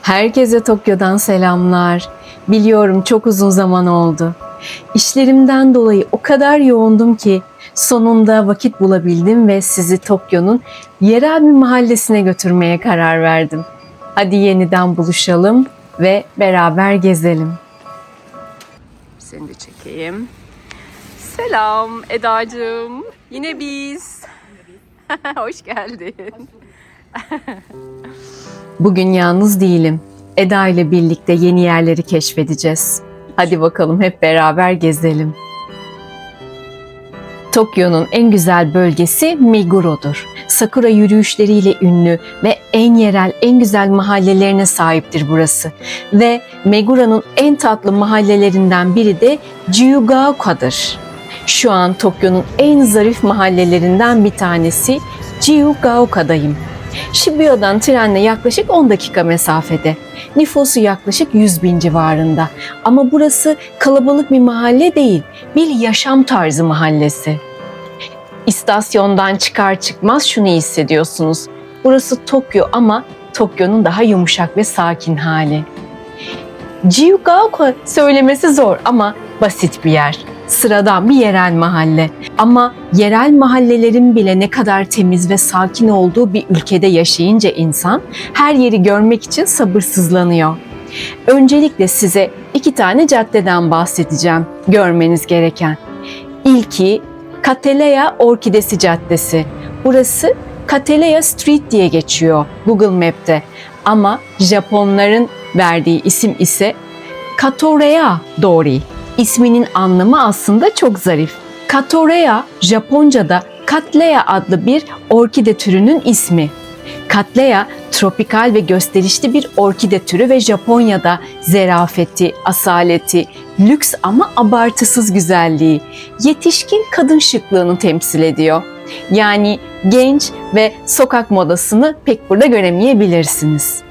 Herkese Tokyo'dan selamlar. Biliyorum çok uzun zaman oldu. İşlerimden dolayı o kadar yoğundum ki sonunda vakit bulabildim ve sizi Tokyo'nun yerel bir mahallesine götürmeye karar verdim. Hadi yeniden buluşalım ve beraber gezelim. Seni de çekeyim. Selam Edacığım. Yine biz. Hoş geldin. Bugün yalnız değilim. Eda ile birlikte yeni yerleri keşfedeceğiz. Hadi bakalım hep beraber gezelim. Tokyo'nun en güzel bölgesi Meguro'dur. Sakura yürüyüşleriyle ünlü ve en yerel, en güzel mahallelerine sahiptir burası. Ve Meguro'nun en tatlı mahallelerinden biri de Jiyugaoka'dır. Şu an Tokyo'nun en zarif mahallelerinden bir tanesi Jiyugaoka'dayım. Shibuya'dan trenle yaklaşık 10 dakika mesafede. Nüfusu yaklaşık 100 bin civarında. Ama burası kalabalık bir mahalle değil, bir yaşam tarzı mahallesi. İstasyondan çıkar çıkmaz şunu hissediyorsunuz. Burası Tokyo ama Tokyo'nun daha yumuşak ve sakin hali. Jiyugaoka söylemesi zor ama basit bir yer. Sıradan bir yerel mahalle. Ama yerel mahallelerin bile ne kadar temiz ve sakin olduğu bir ülkede yaşayınca insan her yeri görmek için sabırsızlanıyor. Öncelikle size 2 tane caddeden bahsedeceğim görmeniz gereken. İlki Kateleya Orkidesi Caddesi. Burası Kateleya Street diye geçiyor Google Map'te. Ama Japonların verdiği isim ise Katoreya Dori. İsminin anlamı aslında çok zarif. Katoreya, Japonca'da Cattleya adlı bir orkide türünün ismi. Cattleya, tropikal ve gösterişli bir orkide türü ve Japonya'da zerafeti, asaleti, lüks ama abartısız güzelliği, yetişkin kadın şıklığını temsil ediyor. Yani genç ve sokak modasını pek burada göremeyebilirsiniz.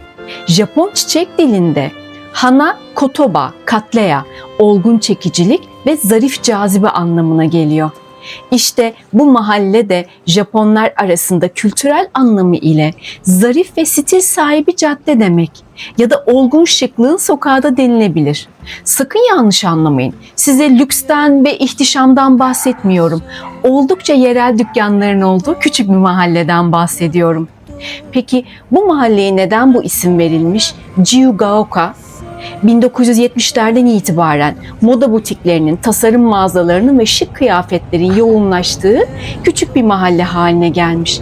Japon çiçek dilinde hana kotoba, katleya, olgun çekicilik ve zarif cazibe anlamına geliyor. İşte bu mahalle de Japonlar arasında kültürel anlamı ile zarif ve stil sahibi cadde demek ya da olgun şıklığın sokağı da denilebilir. Sakın yanlış anlamayın. Size lüksten ve ihtişamdan bahsetmiyorum. Oldukça yerel dükkanların olduğu küçük bir mahalleden bahsediyorum. Peki bu mahalleye neden bu isim verilmiş? Jiyugaoka 1970'lerden itibaren moda butiklerinin, tasarım mağazalarının ve şık kıyafetlerin yoğunlaştığı küçük bir mahalle haline gelmiş.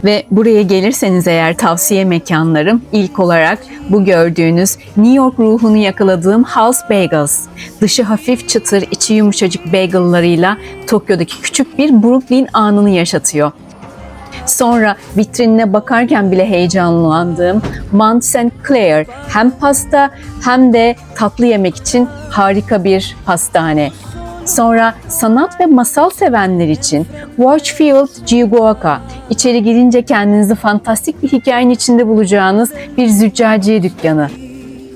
Ve buraya gelirseniz eğer tavsiye mekanlarım ilk olarak bu gördüğünüz New York ruhunu yakaladığım House Bagels. Dışı hafif çıtır, içi yumuşacık bagellarıyla Tokyo'daki küçük bir Brooklyn anını yaşatıyor. Sonra vitrinine bakarken bile heyecanlandığım Mont St. Clair hem pasta hem de tatlı yemek için harika bir pastane. Sonra sanat ve masal sevenler için Watchfield Jiyugaoka, içeri girince kendinizi fantastik bir hikayenin içinde bulacağınız bir züccaciye dükkanı.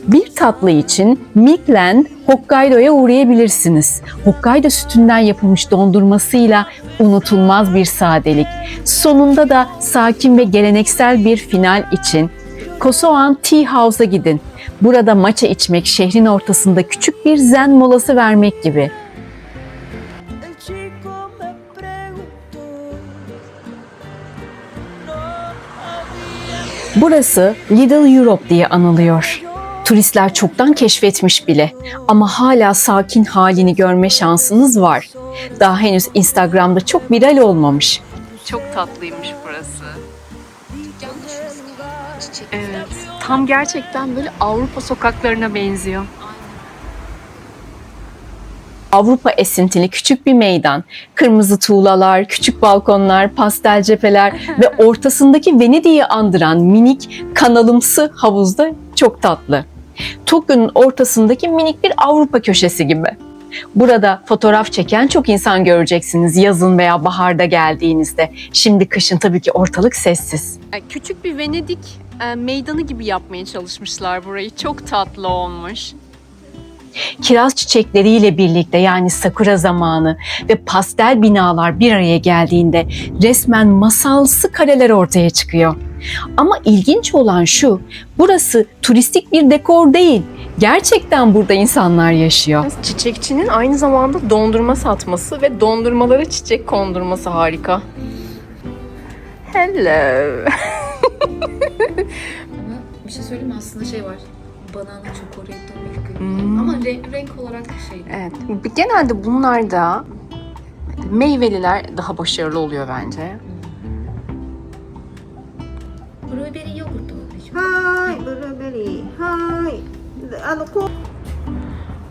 Bir tatlı için Milkland Hokkaido'ya uğrayabilirsiniz. Hokkaido sütünden yapılmış dondurmasıyla unutulmaz bir sadelik. Sonunda da sakin ve geleneksel bir final için Kosoan Tea House'a gidin. Burada matcha içmek şehrin ortasında küçük bir zen molası vermek gibi. Burası Little Europe diye anılıyor. Turistler çoktan keşfetmiş bile ama hala sakin halini görme şansınız var. Daha henüz Instagram'da çok viral olmamış. Çok tatlıymış burası. Evet, tam gerçekten böyle Avrupa sokaklarına benziyor. Avrupa esintili küçük bir meydan, kırmızı tuğlalar, küçük balkonlar, pastel cepheler ve ortasındaki Venedik'i andıran minik kanalımsı havuzda çok tatlı. Tokyo'nun ortasındaki minik bir Avrupa köşesi gibi. Burada fotoğraf çeken çok insan göreceksiniz yazın veya baharda geldiğinizde. Şimdi kışın tabii ki ortalık sessiz. Küçük bir Venedik meydanı gibi yapmaya çalışmışlar burayı. Çok tatlı olmuş. Kiraz çiçekleriyle birlikte yani sakura zamanı ve pastel binalar bir araya geldiğinde resmen masalsı kareler ortaya çıkıyor. Ama ilginç olan şu, burası turistik bir dekor değil. Gerçekten burada insanlar yaşıyor. Çiçekçinin aynı zamanda dondurma satması ve dondurmalara çiçek kondurması harika. Hello. Ama bir şey söyleyeyim mi? Aslında şey var. Banana chocolate milk. Ama renk olarak şey. Evet. Genelde bunlarda meyveliler daha başarılı oluyor bence. Blueberry yogurt olmuş. はーい、ブルーベリー。はーい。でこ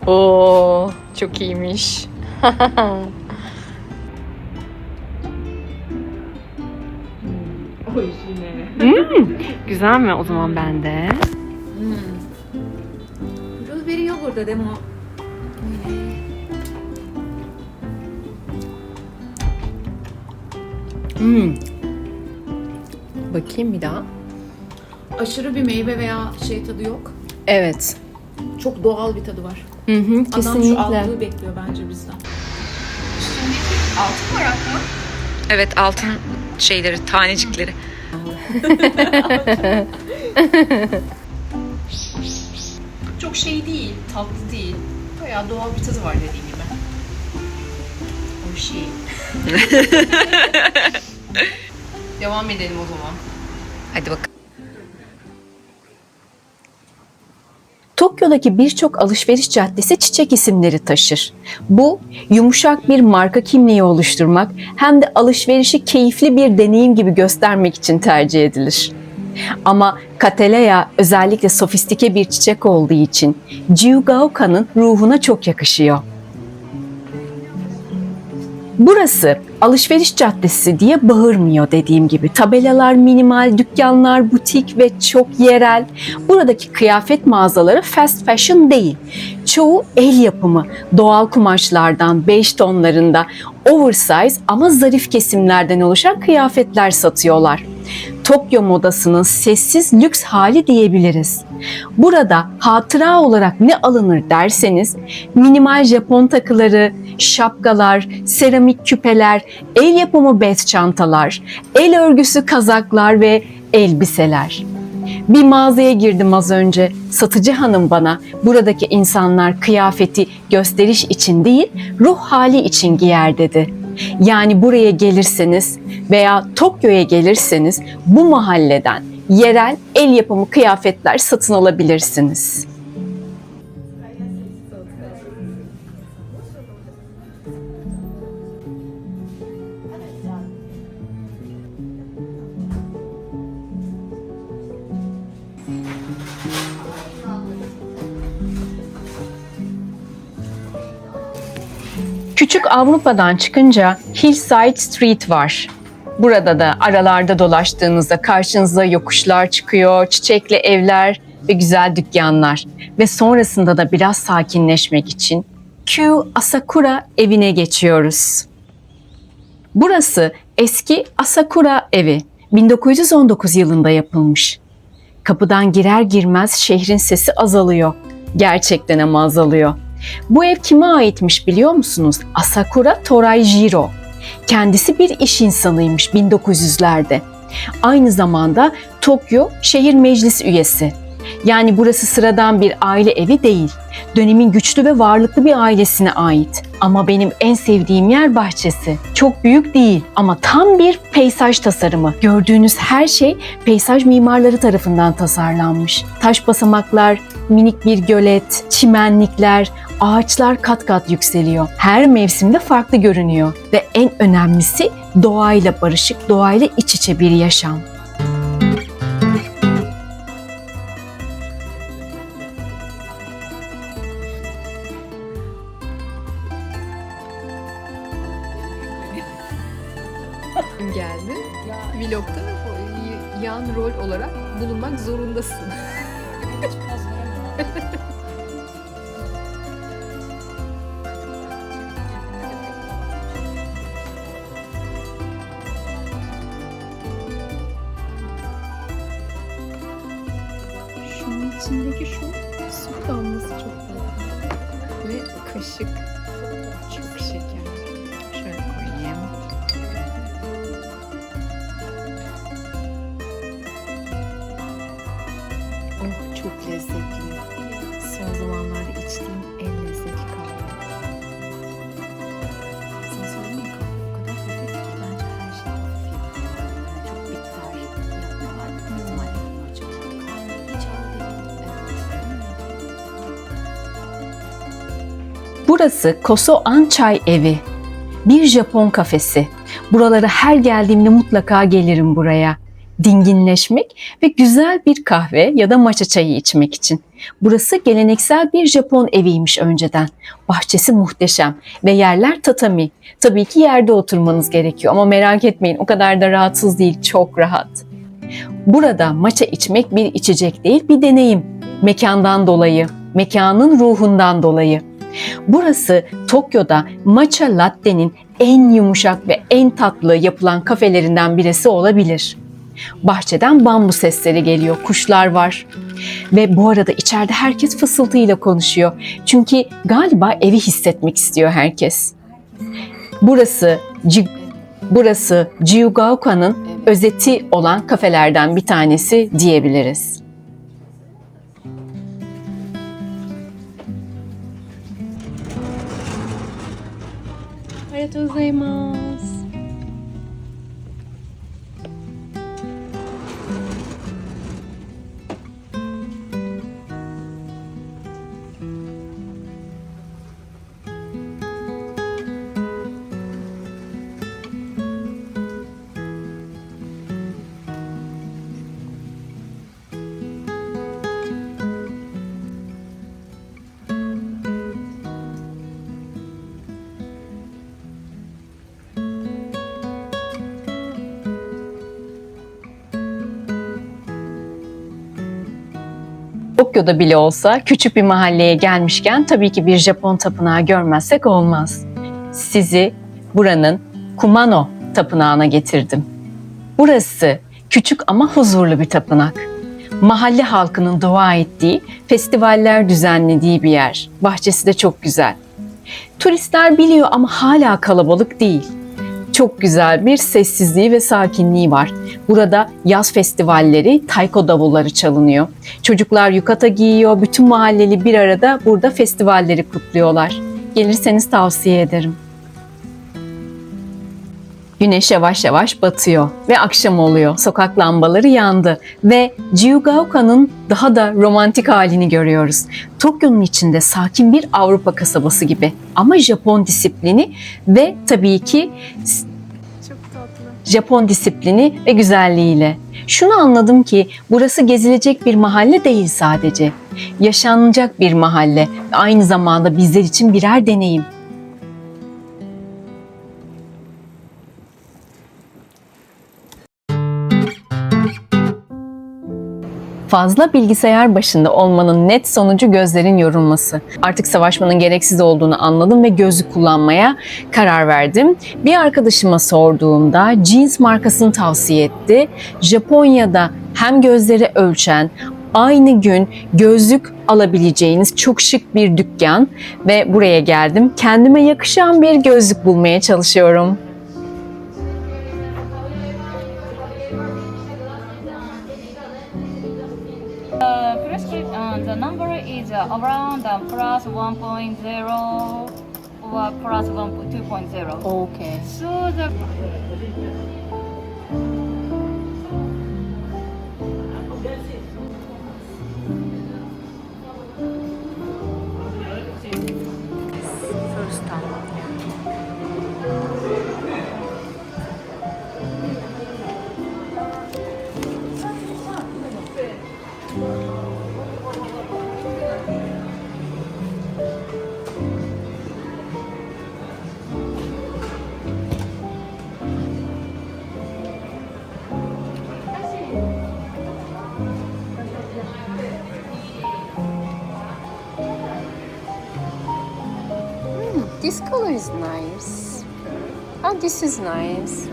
う Oo, çok iyiymiş. Güzel mi? O zaman ben de. ブルーベリーヨーグルトでもいいね。 Bakayım bir daha. Aşırı bir meyve veya şey tadı yok. Evet. Çok doğal bir tadı var. Hı, Adam şu kesinlikle. altlığı bekliyor bence bizden. Altın varak mı? Evet, altın şeyleri, tanecikleri. Çok şey değil, tatlı değil. Bayağı doğal bir tadı var dediğin gibi. O şey. Devam edelim o zaman. Hadi bakalım. Tokyo'daki birçok alışveriş caddesi çiçek isimleri taşır. Bu, yumuşak bir marka kimliği oluşturmak hem de alışverişi keyifli bir deneyim gibi göstermek için tercih edilir. Ama Cattleya özellikle sofistike bir çiçek olduğu için Jiugaoka'nın ruhuna çok yakışıyor. Burası alışveriş caddesi diye bağırmıyor dediğim gibi. Tabelalar minimal, dükkanlar butik ve çok yerel. Buradaki kıyafet mağazaları fast fashion değil. Çoğu el yapımı, doğal kumaşlardan, beige tonlarında, oversize ama zarif kesimlerden oluşan kıyafetler satıyorlar. Tokyo modasının sessiz lüks hali diyebiliriz. Burada hatıra olarak ne alınır derseniz minimal Japon takıları, şapkalar, seramik küpeler, el yapımı bez çantalar, el örgüsü kazaklar ve elbiseler. Bir mağazaya girdim az önce. Satıcı hanım bana buradaki insanlar kıyafeti gösteriş için değil, ruh hali için giyer dedi. Yani buraya gelirseniz veya Tokyo'ya gelirseniz bu mahalleden yerel el yapımı kıyafetler satın alabilirsiniz. Küçük Avrupa'dan çıkınca Hillside Street var. Burada da aralarda dolaştığınızda karşınıza yokuşlar çıkıyor, çiçekli evler ve güzel dükkanlar. Ve sonrasında da biraz sakinleşmek için Q Asakura evine geçiyoruz. Burası eski Asakura evi. 1919 yılında yapılmış. Kapıdan girer girmez şehrin sesi azalıyor. Gerçekten ama azalıyor. Bu ev kime aitmiş biliyor musunuz? Asakura Toraijiro. Kendisi bir iş insanıymış 1900'lerde. Aynı zamanda Tokyo Şehir Meclis üyesi. Yani burası sıradan bir aile evi değil. Dönemin güçlü ve varlıklı bir ailesine ait. Ama benim en sevdiğim yer bahçesi. Çok büyük değil ama tam bir peyzaj tasarımı. Gördüğünüz her şey peyzaj mimarları tarafından tasarlanmış. Taş basamaklar, minik bir gölet, çimenlikler, ağaçlar kat kat yükseliyor. Her mevsimde farklı görünüyor ve en önemlisi doğayla barışık, doğayla iç içe bir yaşam. Geldi. Vlog'da yan rol olarak bulunmak zorundasın. Şunun içindeki şu su damlası çok tatlı. Ve kaşık. Çok şeker. Şöyle koyayım. Çok lezzetli. Son zamanlarda içtiğim en lezzetli kahve. Sana söyleyeyim mi, kahve o kadar hafif ki bence her şey hafif yapıyorlar. Yani çok bitter yapmıyorlar. Büyük ihtimalle maça kahve hiç ağır değil. Burası Koso An Çay Evi. Bir Japon kafesi. Buralara her geldiğimde mutlaka gelirim buraya. Dinginleşmek ve güzel bir kahve ya da matcha çayı içmek için. Burası geleneksel bir Japon eviymiş önceden. Bahçesi muhteşem ve yerler tatami. Tabii ki yerde oturmanız gerekiyor ama merak etmeyin, o kadar da rahatsız değil, çok rahat. Burada matcha içmek bir içecek değil, bir deneyim. Mekandan dolayı, mekanın ruhundan dolayı. Burası Tokyo'da matcha latte'nin en yumuşak ve en tatlı yapılan kafelerinden birisi olabilir. Bahçeden bambu sesleri geliyor, kuşlar var. Ve bu arada içeride herkes fısıltıyla konuşuyor. Çünkü galiba evi hissetmek istiyor herkes. Burası Jiyugaoka'nın özeti olan kafelerden bir tanesi diyebiliriz. Arigatou gozaimasu. Tokyo'da bile olsa küçük bir mahalleye gelmişken tabii ki bir Japon tapınağı görmezsek olmaz. Sizi buranın Kumano Tapınağı'na getirdim. Burası küçük ama huzurlu bir tapınak. Mahalle halkının dua ettiği, festivaller düzenlediği bir yer. Bahçesi de çok güzel. Turistler biliyor ama hala kalabalık değil. Çok güzel bir sessizliği ve sakinliği var. Burada yaz festivalleri, taiko davulları çalınıyor. Çocuklar yukata giyiyor, bütün mahalleli bir arada burada festivalleri kutluyorlar. Gelirseniz tavsiye ederim. Güneş yavaş yavaş batıyor ve akşam oluyor. Sokak lambaları yandı ve Jiyugaoka'nın daha da romantik halini görüyoruz. Tokyo'nun içinde sakin bir Avrupa kasabası gibi ama Japon disiplini ve tabii ki Japon disiplini ve güzelliğiyle. Şunu anladım ki burası gezilecek bir mahalle değil sadece. Yaşanacak bir mahalle ve aynı zamanda bizler için birer deneyim. Fazla bilgisayar başında olmanın net sonucu gözlerin yorulması. Artık savaşmanın gereksiz olduğunu anladım ve gözlük kullanmaya karar verdim. Bir arkadaşıma sorduğumda jeans markasını tavsiye etti. Japonya'da hem gözleri ölçen, aynı gün gözlük alabileceğiniz çok şık bir dükkan ve buraya geldim. Kendime yakışan bir gözlük bulmaya çalışıyorum. The number is around plus 1.0 or plus 2.0. Okay. So the First time. This color is nice. Oh, this is nice.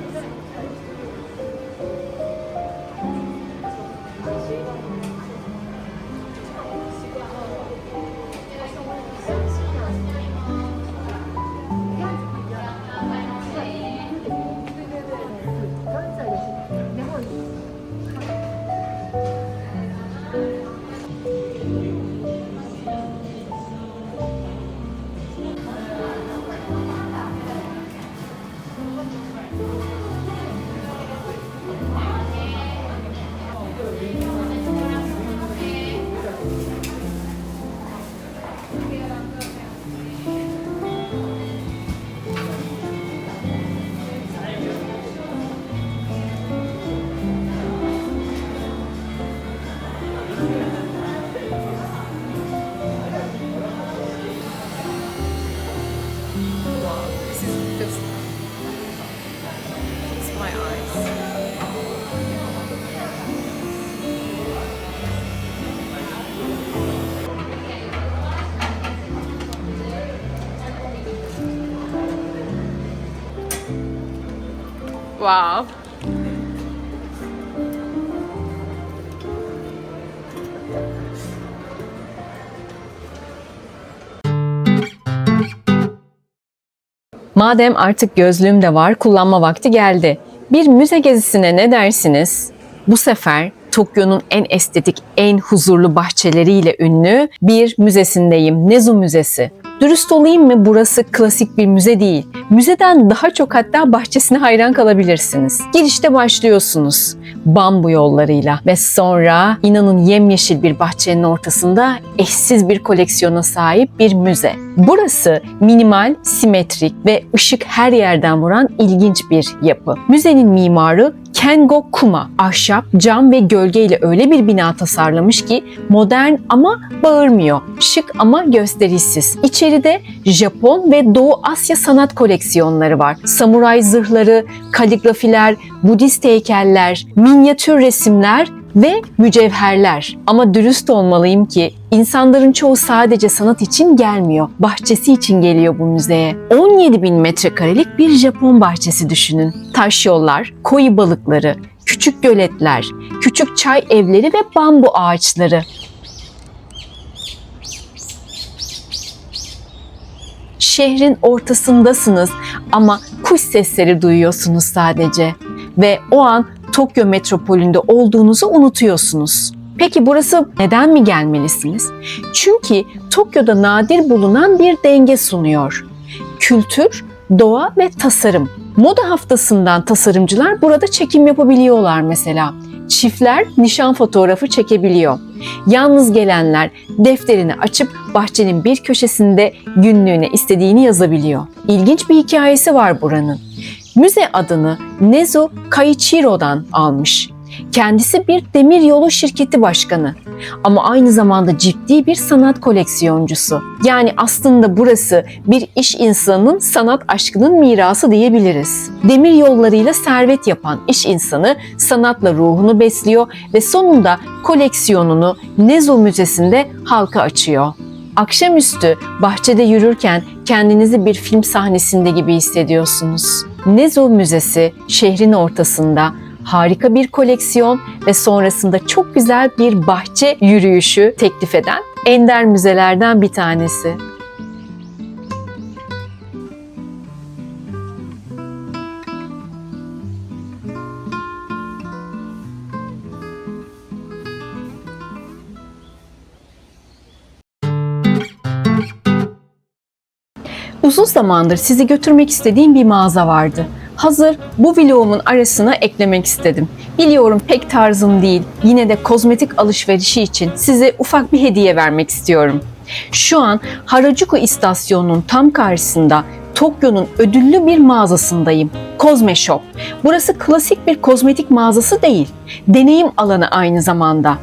This is just hits my eyes. Wow. Madem artık gözlüğüm de var, kullanma vakti geldi. Bir müze gezisine ne dersiniz? Bu sefer Tokyo'nun en estetik, en huzurlu bahçeleriyle ünlü bir müzesindeyim. Nezu Müzesi. Dürüst olayım mı, burası klasik bir müze değil. Müzeden daha çok hatta bahçesine hayran kalabilirsiniz. Girişte başlıyorsunuz bambu yollarıyla ve sonra inanın yemyeşil bir bahçenin ortasında eşsiz bir koleksiyona sahip bir müze. Burası minimal, simetrik ve ışık her yerden vuran ilginç bir yapı. Müzenin mimarı Kengo Kuma, ahşap, cam ve gölgeyle öyle bir bina tasarlamış ki modern ama bağırmıyor, şık ama gösterişsiz. İçeride Japon ve Doğu Asya sanat koleksiyonları var. Samuray zırhları, kaligrafiler, Budist heykeller, minyatür resimler ve mücevherler. Ama dürüst olmalıyım ki insanların çoğu sadece sanat için gelmiyor. Bahçesi için geliyor bu müzeye. 17.000 metrekarelik bir Japon bahçesi düşünün. Taş yollar, koi balıkları, küçük göletler, küçük çay evleri ve bambu ağaçları. Şehrin ortasındasınız ama kuş sesleri duyuyorsunuz sadece. Ve o an Tokyo metropolünde olduğunuzu unutuyorsunuz. Peki burası neden mi gelmelisiniz? Çünkü Tokyo'da nadir bulunan bir denge sunuyor. Kültür, doğa ve tasarım. Moda haftasından tasarımcılar burada çekim yapabiliyorlar mesela. Çiftler nişan fotoğrafı çekebiliyor. Yalnız gelenler defterini açıp bahçenin bir köşesinde günlüğüne istediğini yazabiliyor. İlginç bir hikayesi var buranın. Müze adını Nezu Kaichiro'dan almış. Kendisi bir demiryolu şirketi başkanı ama aynı zamanda ciddi bir sanat koleksiyoncusu. Yani aslında burası bir iş insanının sanat aşkının mirası diyebiliriz. Demir yollarıyla servet yapan iş insanı sanatla ruhunu besliyor ve sonunda koleksiyonunu Nezu Müzesi'nde halka açıyor. Akşamüstü bahçede yürürken kendinizi bir film sahnesinde gibi hissediyorsunuz. Nezu Müzesi şehrin ortasında, harika bir koleksiyon ve sonrasında çok güzel bir bahçe yürüyüşü teklif eden ender müzelerden bir tanesi. Uzun zamandır sizi götürmek istediğim bir mağaza vardı. Hazır bu vlogumun arasına eklemek istedim. Biliyorum pek tarzım değil, yine de kozmetik alışverişi için size ufak bir hediye vermek istiyorum. Şu an Harajuku istasyonunun tam karşısında Tokyo'nun ödüllü bir mağazasındayım. Cosme Shop. Burası klasik bir kozmetik mağazası değil, deneyim alanı aynı zamanda.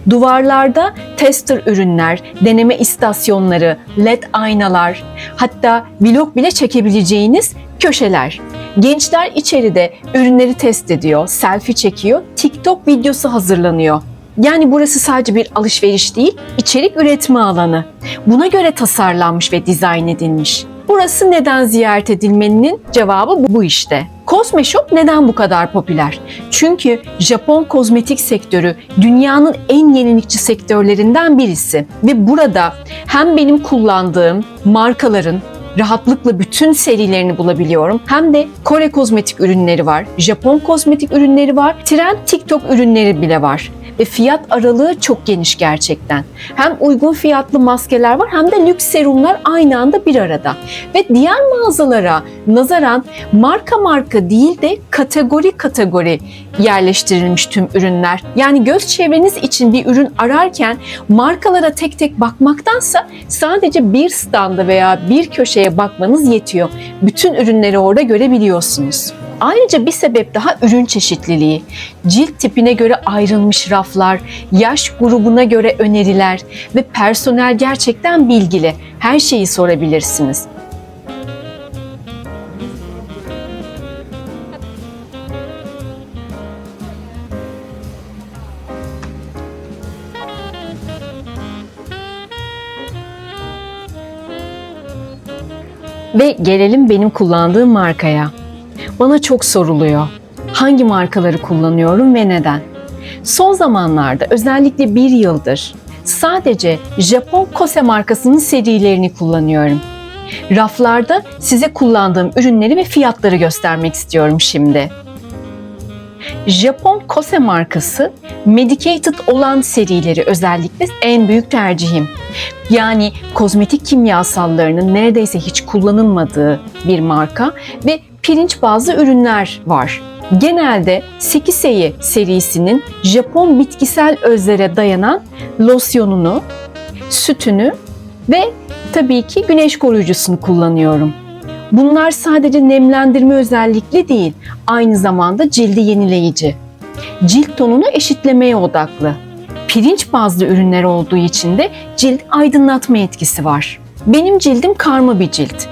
Duvarlarda tester ürünler, deneme istasyonları, led aynalar, hatta vlog bile çekebileceğiniz köşeler. Gençler içeride ürünleri test ediyor, selfie çekiyor, TikTok videosu hazırlanıyor. Yani burası sadece bir alışveriş değil, içerik üretme alanı. Buna göre tasarlanmış ve dizayn edilmiş. Burası neden ziyaret edilmenin cevabı bu işte. Cosme Shop neden bu kadar popüler? Çünkü Japon kozmetik sektörü dünyanın en yenilikçi sektörlerinden birisi. Ve burada hem benim kullandığım markaların rahatlıkla bütün serilerini bulabiliyorum. Hem de Kore kozmetik ürünleri var, Japon kozmetik ürünleri var, trend TikTok ürünleri bile var. Ve fiyat aralığı çok geniş gerçekten. Hem uygun fiyatlı maskeler var hem de lüks serumlar aynı anda bir arada. Ve diğer mağazalara nazaran marka değil de kategori yerleştirilmiş tüm ürünler. Yani göz çevreniz için bir ürün ararken markalara tek tek bakmaktansa sadece bir standa veya bir köşeye bakmanız yetiyor. Bütün ürünleri orada görebiliyorsunuz. Ayrıca bir sebep daha ürün çeşitliliği. Cilt tipine göre ayrılmış raflar, yaş grubuna göre öneriler ve personel gerçekten bilgili. Her şeyi sorabilirsiniz. Ve gelelim benim kullandığım markaya. Bana çok soruluyor. Hangi markaları kullanıyorum ve neden? Son zamanlarda özellikle bir yıldır sadece Japon Kose markasının serilerini kullanıyorum. Raflarda size kullandığım ürünleri ve fiyatları göstermek istiyorum şimdi. Japon Kose markası medicated olan serileri özellikle en büyük tercihim. Yani kozmetik kimyasallarının neredeyse hiç kullanılmadığı bir marka ve pirinç bazlı ürünler var. Genelde Sekisei serisinin Japon bitkisel özlere dayanan losyonunu, sütünü ve tabii ki güneş koruyucusunu kullanıyorum. Bunlar sadece nemlendirme özellikli değil, aynı zamanda cildi yenileyici. Cilt tonunu eşitlemeye odaklı. Pirinç bazlı ürünler olduğu için de cilt aydınlatma etkisi var. Benim cildim karma bir cilt.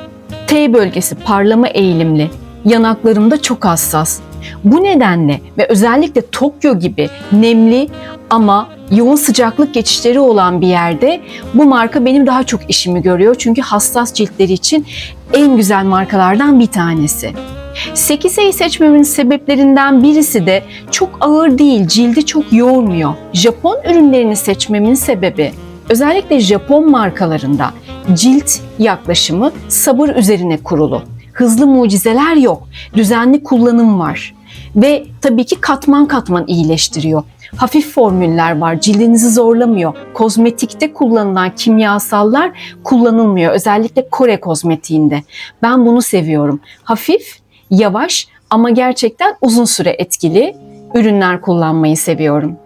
T bölgesi parlama eğilimli, yanaklarım da çok hassas. Bu nedenle ve özellikle Tokyo gibi nemli ama yoğun sıcaklık geçişleri olan bir yerde bu marka benim daha çok işimi görüyor. Çünkü hassas ciltleri için en güzel markalardan bir tanesi. Sekisei seçmemin sebeplerinden birisi de çok ağır değil, cildi çok yormuyor. Japon ürünlerini seçmemin sebebi özellikle Japon markalarında cilt yaklaşımı sabır üzerine kurulu. Hızlı mucizeler yok, düzenli kullanım var ve tabii ki katman katman iyileştiriyor. Hafif formüller var, cildinizi zorlamıyor. Kozmetikte kullanılan kimyasallar kullanılmıyor, özellikle Kore kozmetiğinde. Ben bunu seviyorum. Hafif, yavaş ama gerçekten uzun süre etkili ürünler kullanmayı seviyorum.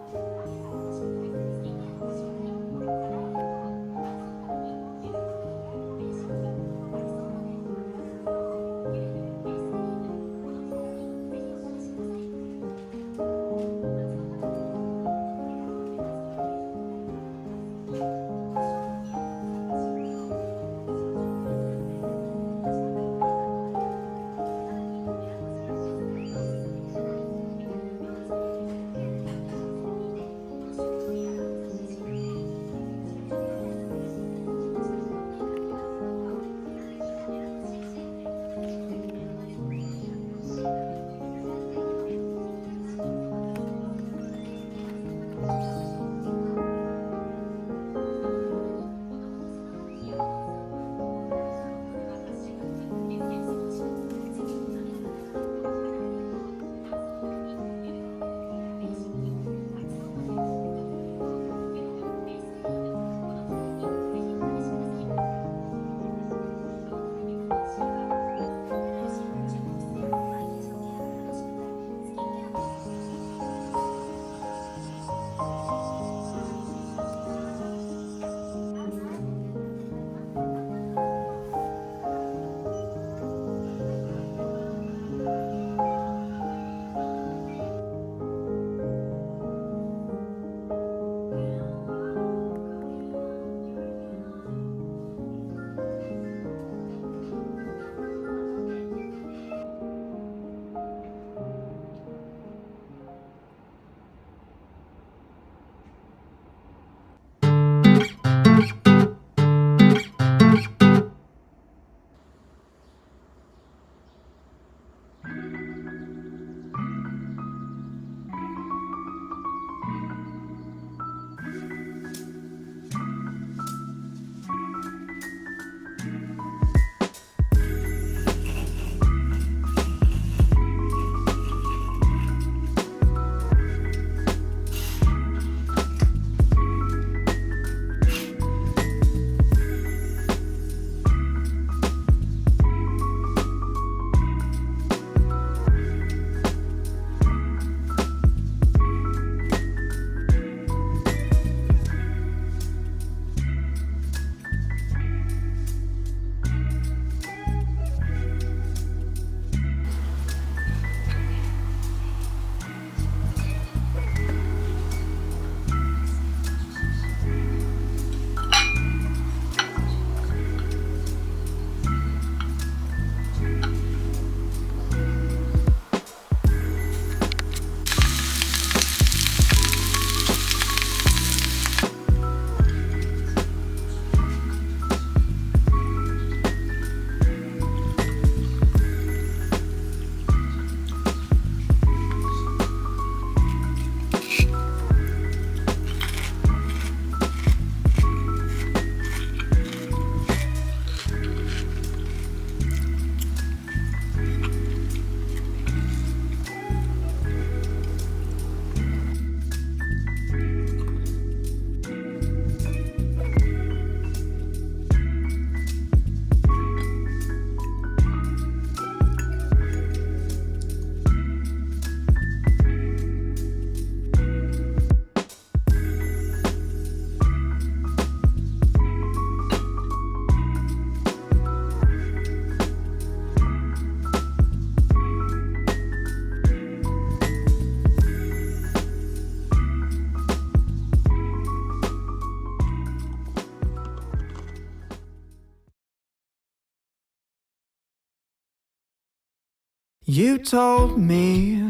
You told me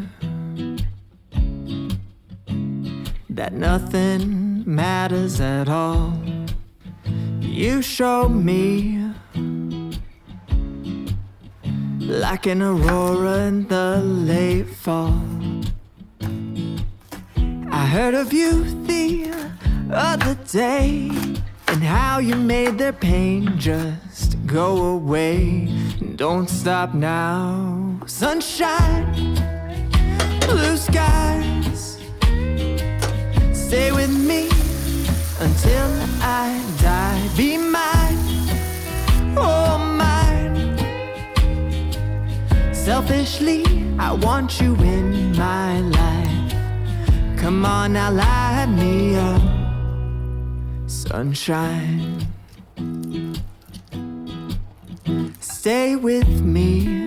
that nothing matters at all. You showed me like an aurora in the late fall. I heard of you the other day, and how you made their pain just go away. Don't stop now. Sunshine, blue skies, stay with me until I die. Be mine, oh mine. Selfishly, I want you in my life. Come on now, light me up. Sunshine, stay with me.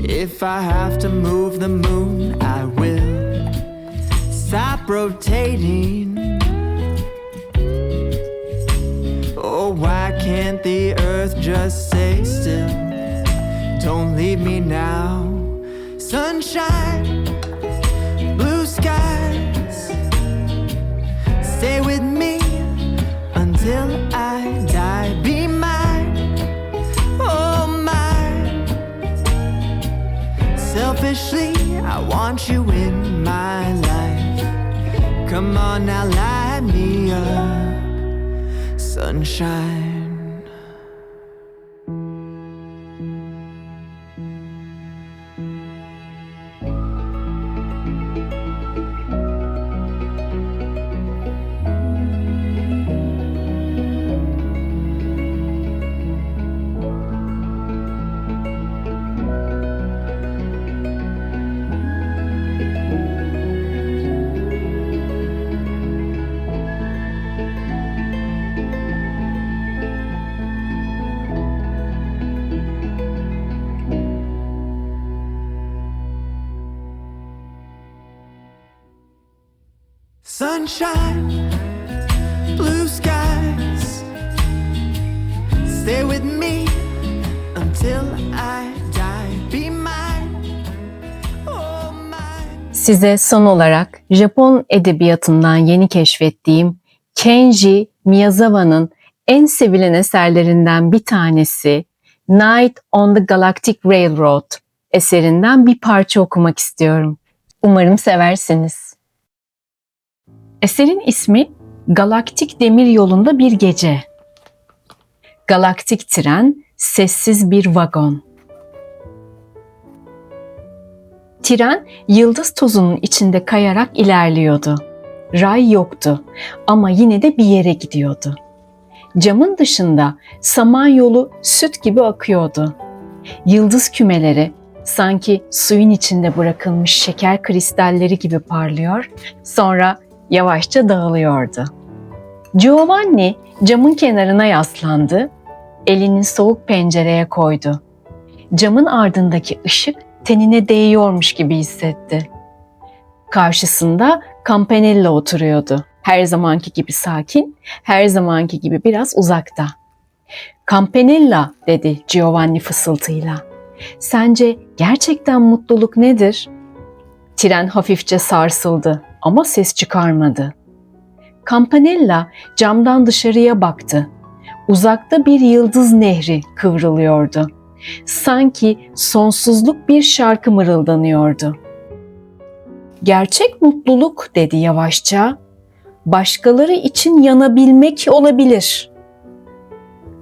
If I have to move the moon, I will. Stop rotating. Oh, why can't the earth just stay still? Don't leave me now. Sunshine, blue skies, stay with me until I die. Be mine, oh mine. Selfishly, I want you in my life. Come on now, light me up. Sunshine. Sunshine, blue skies, stay with me until I die. Be mine, oh mine. Size son olarak Japon edebiyatından yeni keşfettiğim Kenji Miyazawa'nın en sevilen eserlerinden bir tanesi Night on the Galactic Railroad eserinden bir parça okumak istiyorum. Umarım seversiniz. Eserin ismi Galaktik Demir Yolunda Bir Gece. Galaktik tren, sessiz bir vagon. Tren yıldız tozunun içinde kayarak ilerliyordu. Ray yoktu ama yine de bir yere gidiyordu. Camın dışında samanyolu süt gibi akıyordu. Yıldız kümeleri sanki suyun içinde bırakılmış şeker kristalleri gibi parlıyor, sonra yavaşça dağılıyordu. Giovanni camın kenarına yaslandı, elini soğuk pencereye koydu. Camın ardındaki ışık tenine değiyormuş gibi hissetti. Karşısında Campanella oturuyordu. Her zamanki gibi sakin, her zamanki gibi biraz uzakta. "Campanella," dedi Giovanni fısıltıyla. "Sence gerçekten mutluluk nedir?" Tren hafifçe sarsıldı ama ses çıkarmadı. Campanella camdan dışarıya baktı. Uzakta bir yıldız nehri kıvrılıyordu. Sanki sonsuzluk bir şarkı mırıldanıyordu. "Gerçek mutluluk," dedi yavaşça, "başkaları için yanabilmek olabilir."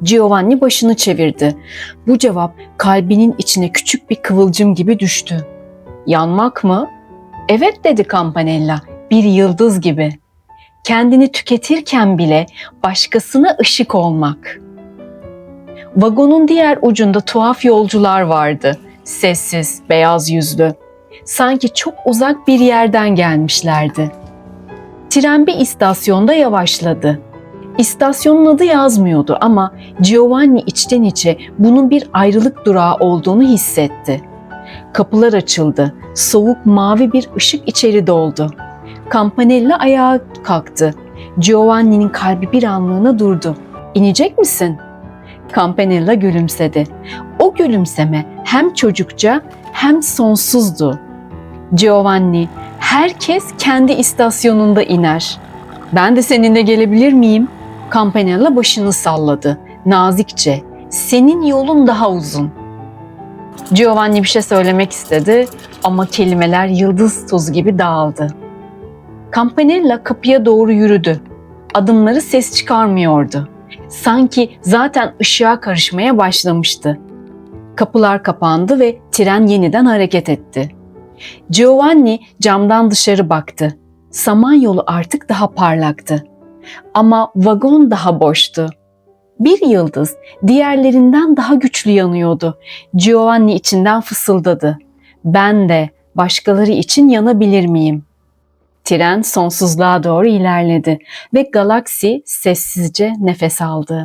Giovanni başını çevirdi. Bu cevap kalbinin içine küçük bir kıvılcım gibi düştü. "Yanmak mı?" "Evet," dedi Campanella, "bir yıldız gibi. Kendini tüketirken bile başkasına ışık olmak." Vagonun diğer ucunda tuhaf yolcular vardı. Sessiz, beyaz yüzlü. Sanki çok uzak bir yerden gelmişlerdi. Tren bir istasyonda yavaşladı. İstasyonun adı yazmıyordu ama Giovanni içten içe bunun bir ayrılık durağı olduğunu hissetti. Kapılar açıldı. Soğuk mavi bir ışık içeri doldu. Campanella ayağa kalktı. Giovanni'nin kalbi bir anlığına durdu. "İnecek misin?" Campanella gülümsedi. O Bu gülümseme hem çocukça hem sonsuzdu. Giovanni, herkes kendi istasyonunda iner. Ben de seninle gelebilir miyim? Campanella başını salladı. Nazikçe. Senin yolun daha uzun. Giovanni bir şey söylemek istedi ama kelimeler yıldız tozu gibi dağıldı. Campanella kapıya doğru yürüdü. Adımları ses çıkarmıyordu. Sanki zaten ışığa karışmaya başlamıştı. Kapılar kapandı ve tren yeniden hareket etti. Giovanni camdan dışarı baktı. Samanyolu artık daha parlaktı. Ama vagon daha boştu. Bir yıldız diğerlerinden daha güçlü yanıyordu. Giovanni içinden fısıldadı. Ben de başkaları için yanabilir miyim? Tren sonsuzluğa doğru ilerledi ve galaksi sessizce nefes aldı.